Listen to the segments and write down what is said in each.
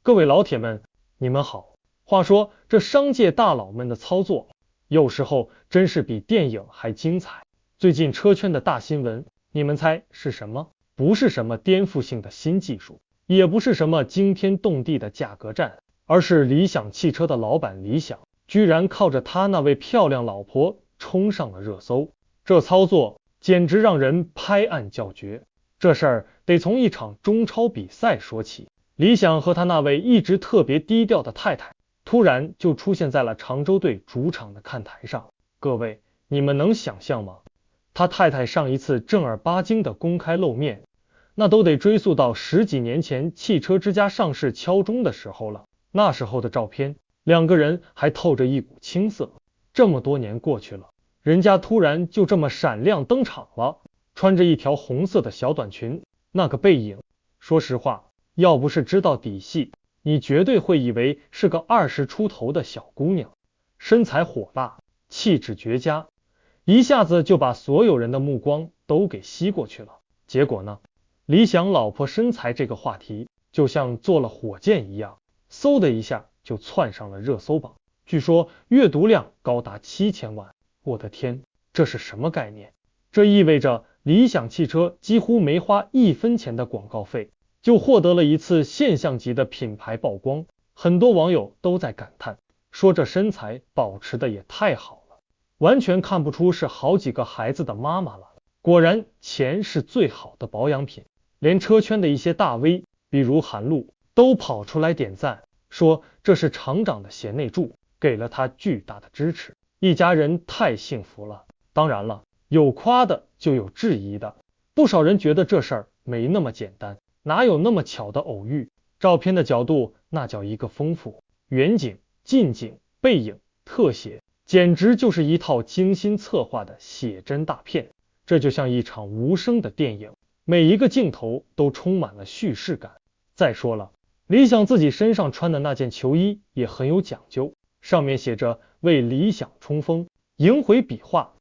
各位老铁们，你们好。话说这商界大佬们的操作，有时候真是比电影还精彩。最近车圈的大新闻，你们猜是什么？不是什么颠覆性的新技术，也不是什么惊天动地的价格战，而是理想汽车的老板理想，居然靠着他那位漂亮老婆冲上了热搜。这操作简直让人拍案叫绝。这事儿得从一场中超比赛说起。理想和他那位一直特别低调的太太，突然就出现在了常州队主场的看台上。各位，你们能想象吗？他太太上一次正儿八经的公开露面，那都得追溯到10几年前汽车之家上市敲钟的时候了。那时候的照片，两个人还透着一股青涩。这么多年过去了，人家突然就这么闪亮登场了，穿着一条红色的小短裙，那个背影，说实话，要不是知道底细，你绝对会以为是个20出头的小姑娘，身材火辣，气质绝佳，一下子就把所有人的目光都给吸过去了。结果呢，理想老婆身材这个话题，就像坐了火箭一样，嗖的一下就窜上了热搜榜，据说阅读量高达7000万。我的天，这是什么概念？这意味着理想汽车几乎没花1分钱的广告费，就获得了一次现象级的品牌曝光。很多网友都在感叹，说这身材保持的也太好了，完全看不出是好几个孩子的妈妈了。果然，钱是最好的保养品。连车圈的一些大 V， 比如韩露，都跑出来点赞，说这是厂长的贤内助，给了他巨大的支持，一家人太幸福了。当然了，有夸的就有质疑的，不少人觉得这事儿没那么简单，哪有那么巧的偶遇？照片的角度那叫一个丰富，远景、近景、背影、特写，简直就是一套精心策划的写真大片。这就像一场无声的电影，每一个镜头都充满了叙事感。再说了，理想自己身上穿的那件球衣也很有讲究，上面写着为理想冲锋，迎回笔画，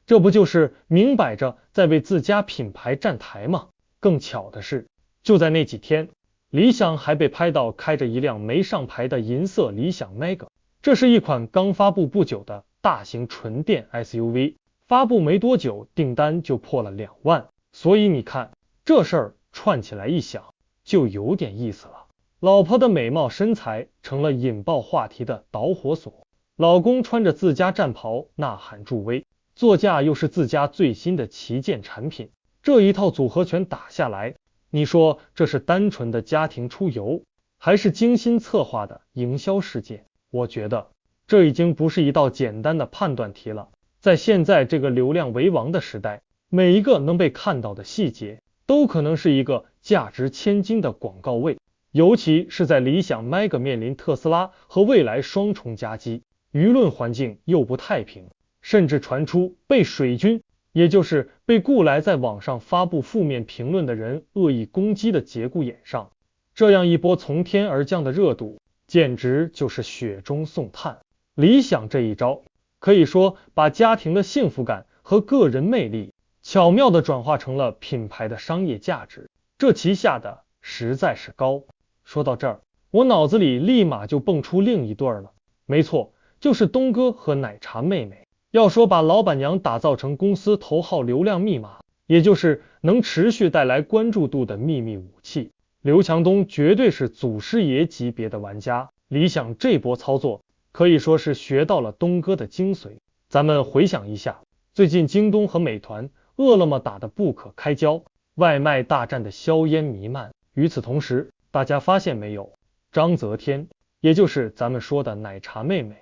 这不就是明摆着在为自家品牌站台吗？更巧的是，就在那几天，理想还被拍到开着一辆没上牌的银色理想 Mega， 这是一款刚发布不久的大型纯电 SUV， 发布没多久订单就破了2万，所以你看，这事儿串起来一想，就有点意思了。老婆的美貌身材成了引爆话题的导火索，老公穿着自家战袍呐喊助威，座驾又是自家最新的旗舰产品，这一套组合拳打下来，你说这是单纯的家庭出游，还是精心策划的营销事件？我觉得这已经不是一道简单的判断题了。在现在这个流量为王的时代，每一个能被看到的细节都可能是一个价值千金的广告位，尤其是在理想 Mega 面临特斯拉和蔚来双重夹击，舆论环境又不太平，甚至传出被水军，也就是被雇来在网上发布负面评论的人恶意攻击的节骨眼上。这样一波从天而降的热度，简直就是雪中送炭。理想这一招，可以说把家庭的幸福感和个人魅力巧妙地转化成了品牌的商业价值，这旗下的实在是高。说到这儿，我脑子里立马就蹦出另一对了，没错，就是东哥和奶茶妹妹。要说把老板娘打造成公司头号流量密码，也就是能持续带来关注度的秘密武器，刘强东绝对是祖师爷级别的玩家。理想这波操作可以说是学到了东哥的精髓。咱们回想一下，最近京东和美团、饿了么打得不可开交，外卖大战的硝烟弥漫。与此同时，大家发现没有，章泽天，也就是咱们说的奶茶妹妹，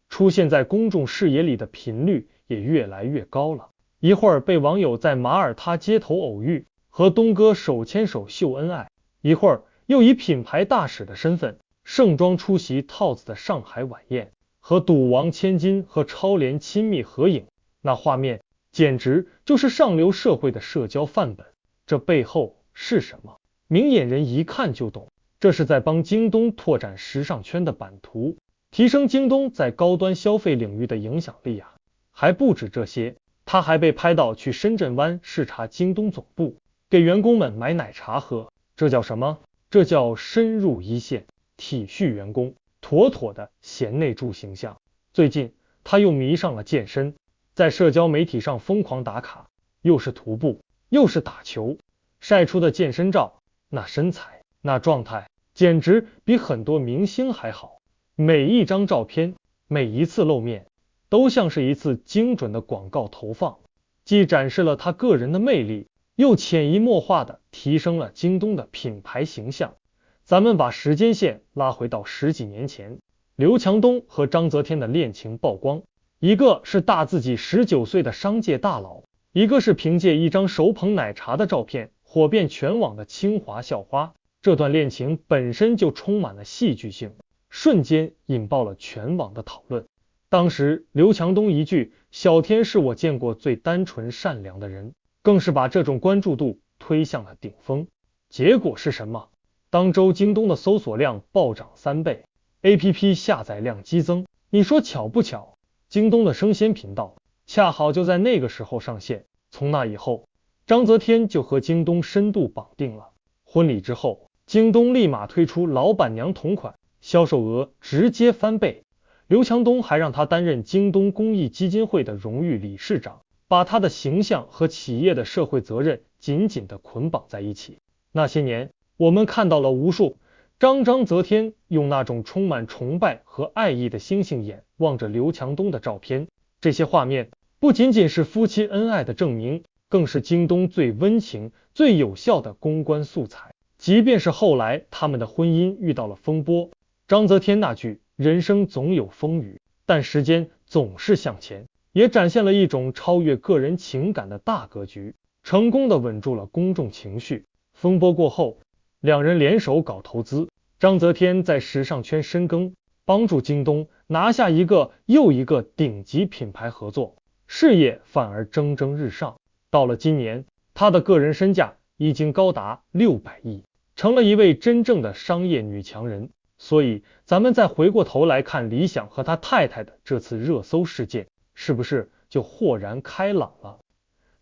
出现在公众视野里的频率也越来越高了。一会儿被网友在马耳他街头偶遇，和东哥手牵手秀恩爱，一会儿又以品牌大使的身份盛装出席套子的上海晚宴，和赌王千金和超联亲密合影，那画面简直就是上流社会的社交范本。这背后是什么？明眼人一看就懂，这是在帮京东拓展时尚圈的版图，提升京东在高端消费领域的影响力啊。还不止这些，他还被拍到去深圳湾视察京东总部，给员工们买奶茶喝，这叫什么？这叫深入一线。体恤员工，妥妥的贤内助形象。最近他又迷上了健身，在社交媒体上疯狂打卡，又是徒步，又是打球，晒出的健身照，那身材，那状态，简直比很多明星还好。每一张照片，每一次露面，都像是一次精准的广告投放，既展示了他个人的魅力，又潜移默化地提升了京东的品牌形象。咱们把时间线拉回到10几年前，刘强东和章泽天的恋情曝光，一个是大自己19岁的商界大佬，一个是凭借一张手捧奶茶的照片火遍全网的清华校花。这段恋情本身就充满了戏剧性，瞬间引爆了全网的讨论。当时刘强东一句小天是我见过最单纯善良的人，更是把这种关注度推向了顶峰。结果是什么？当周京东的搜索量暴涨3倍， APP 下载量激增。你说巧不巧？京东的生鲜频道恰好就在那个时候上线。从那以后，章泽天就和京东深度绑定了。婚礼之后，京东立马推出老板娘同款，销售额直接翻倍。刘强东还让他担任京东公益基金会的荣誉理事长，把他的形象和企业的社会责任紧紧地捆绑在一起。那些年，我们看到了无数章泽天用那种充满崇拜和爱意的星星眼望着刘强东的照片，这些画面不仅仅是夫妻恩爱的证明，更是京东最温情、最有效的公关素材。即便是后来他们的婚姻遇到了风波，章泽天那句人生总有风雨，但时间总是向前，也展现了一种超越个人情感的大格局，成功的稳住了公众情绪。风波过后，两人联手搞投资，章泽天在时尚圈深耕，帮助京东拿下一个又一个顶级品牌合作，事业反而蒸蒸日上。到了今年，他的个人身价已经高达600亿，成了一位真正的商业女强人。所以咱们再回过头来看李想和他太太的这次热搜事件，是不是就豁然开朗了？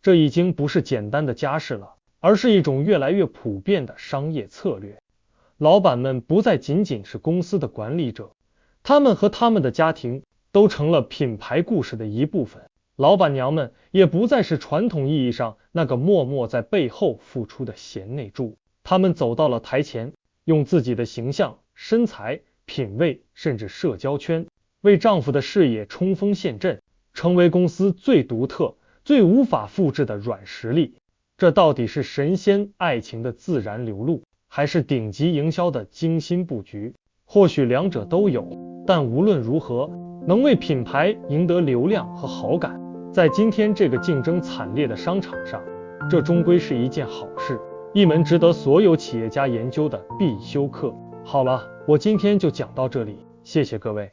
这已经不是简单的家事了，而是一种越来越普遍的商业策略。老板们不再仅仅是公司的管理者，他们和他们的家庭都成了品牌故事的一部分。老板娘们也不再是传统意义上那个默默在背后付出的贤内助，他们走到了台前，用自己的形象、身材、品味甚至社交圈，为丈夫的事业冲锋陷阵，成为公司最独特、最无法复制的软实力。这到底是神仙爱情的自然流露，还是顶级营销的精心布局？或许两者都有，但无论如何，能为品牌赢得流量和好感，在今天这个竞争惨烈的商场上，这终归是一件好事，一门值得所有企业家研究的必修课。好了，我今天就讲到这里，谢谢各位。